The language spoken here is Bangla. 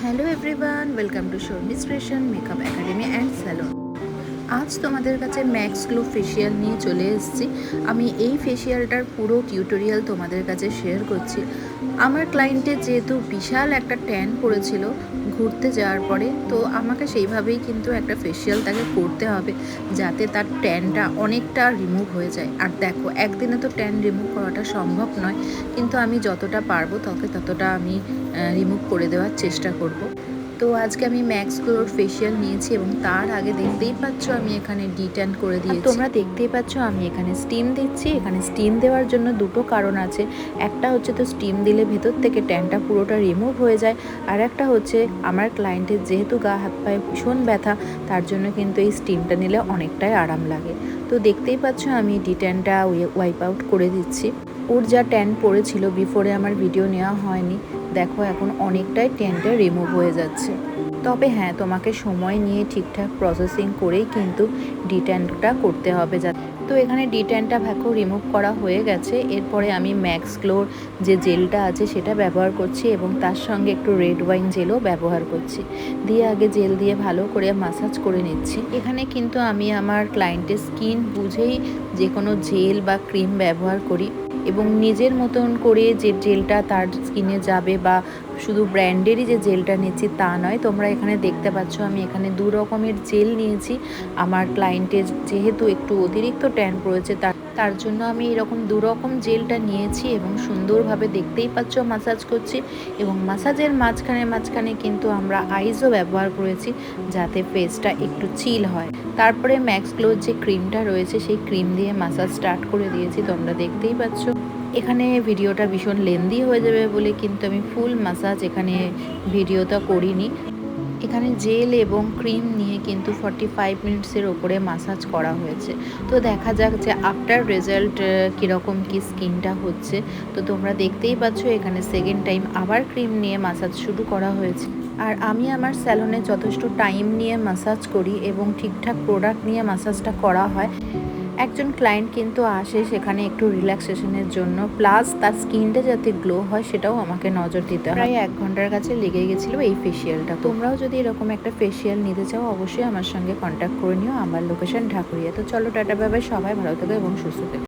Hello everyone, welcome to Sharmi's creation makeup academy and salon. আজ তোমাদের কাছে ম্যাক্স গ্লো ফেসিয়াল নিয়ে চলে এসেছি। আমি এই ফেসিয়ালটার পুরো টিউটোরিয়াল তোমাদের কাছে শেয়ার করছি। আমার ক্লায়েন্টের যেহেতু বিশাল একটা ট্যান পড়েছিল ঘুরতে যাওয়ার পরে, তো আমাকে সেইভাবেই কিন্তু একটা ফেসিয়াল তাকে করতে হবে যাতে তার ট্যানটা অনেকটা রিমুভ হয়ে যায়। আর দেখো, একদিনে তো ট্যান রিমুভ করাটা সম্ভব নয়, কিন্তু আমি যতটা পারবো ততটা আমি রিমুভ করে দেওয়ার চেষ্টা করব। তো আজকে আমি ম্যাক্স গ্লোর ফেসিয়াল নিয়েছি এবং তার আগে দেখতেই পাচ্ছ আমি এখানে ডিট্যান করে দিয়েছি। তোমরা দেখতেই পাচ্ছ আমি এখানে স্টিম দিচ্ছি। এখানে স্টিম দেওয়ার জন্য দুটো কারণ আছে। একটা হচ্ছে তো স্টিম দিলে ভেতর থেকে ট্যানটা পুরোটা রিমুভ হয়ে যায়, আর একটা হচ্ছে আমার ক্লায়েন্টের যেহেতু গা হাত পায়ে ভীষণ ব্যথা, তার জন্য কিন্তু এই স্টিমটা নিলে অনেকটাই আরাম লাগে। তো দেখতেই পাচ্ছ আমি ডিট্যানটা ওয়াইপ আউট করে দিচ্ছি। ওর যা ট্যান পড়েছিল বিফোরে আমার ভিডিও নেওয়া হয়নি, দেখো এখন অনেকটাই ট্যানটা রিমুভ হয়ে যাচ্ছে। তবে হ্যাঁ, তোমাকে সময় নিয়ে ঠিকঠাক প্রসেসিং করেই কিন্তু ডিট্যানটা করতে হবে। তো এখানে ডিট্যানটা দেখো রিমুভ করা হয়ে গেছে। এরপরে আমি ম্যাক্স গ্লোর যে জেলটা আছে সেটা ব্যবহার করছি এবং তার সঙ্গে একটু রেড ওয়াইন জেলও ব্যবহার করছি। দিয়ে আগে জেল দিয়ে ভালো করে মাসাজ করে নিচ্ছি। এখানে কিন্তু আমি আমার ক্লায়েন্টের স্কিন বুঝেই যে কোনো জেল বা ক্রিম ব্যবহার করি এবং নিজের মতন করে যে জেলটা তার স্কিনে যাবে বা শুধু ব্র্যান্ডেরই যে জেলটা নিচ্ছি তা নয়। তোমরা এখানে দেখতে পাচ্ছ আমি এখানে দু রকমের জেল নিয়েছি। আমার ক্লায়েন্টের যেহেতু একটু অতিরিক্ত ট্যান পড়েছে তার জন্য আমি এরকম দু রকম জেলটা নিয়েছি এবং সুন্দরভাবে দেখতেই পাচ্ছ মাসাজ করছি। এবং মাসাজের মাঝখানে কিন্তু আমরা আইসও ব্যবহার করেছি যাতে ফেসটা একটু চিল হয়। তারপরে ম্যাক্স গ্লোর যে ক্রিমটা রয়েছে সেই ক্রিম দিয়ে মাসাজ স্টার্ট করে দিয়েছি। তোমরা দেখতেই পাচ্ছ এখানে ভিডিওটা ভীষণ লেন্দি হয়ে যাবে বলে কিন্তু আমি ফুল মাসাজ এখানে ভিডিওটা করিনি। এখানে জেল এবং ক্রিম নিয়ে কিন্তু 45 মিনিটসের ওপরে মাসাজ করা হয়েছে। তো দেখা যাক যে আফটার রেজাল্ট কীরকম কি স্কিনটা হচ্ছে। তো তোমরা দেখতেই পাচ্ছ এখানে সেকেন্ড টাইম আবার ক্রিম নিয়ে মাসাজ শুরু করা হয়েছে। আর আমি আমার স্যালনে যথেষ্ট টাইম নিয়ে মাসাজ করি এবং ঠিকঠাক প্রোডাক্ট নিয়ে মাসাজটা করা হয়। একজন ক্লায়েন্ট কিন্তু আসে সেখানে একটু রিল্যাক্সেশনের জন্য, প্লাস তার স্কিনটা যাতে গ্লো হয় সেটাও আমাকে নজর দিতে হয়। প্রায় 1 ঘন্টার কাছে লেগে গেছিলো এই ফেসিয়ালটা। তোমরাও যদি এরকম একটা ফেসিয়াল নিতে চাও অবশ্যই আমার সঙ্গে কন্ট্যাক্ট করে নিও। আমার লোকেশন ঢাকুরিয়া। তো চলো টাটা, বাই বাই, সবাই ভালো থেকো এবং সুস্থ থেকো।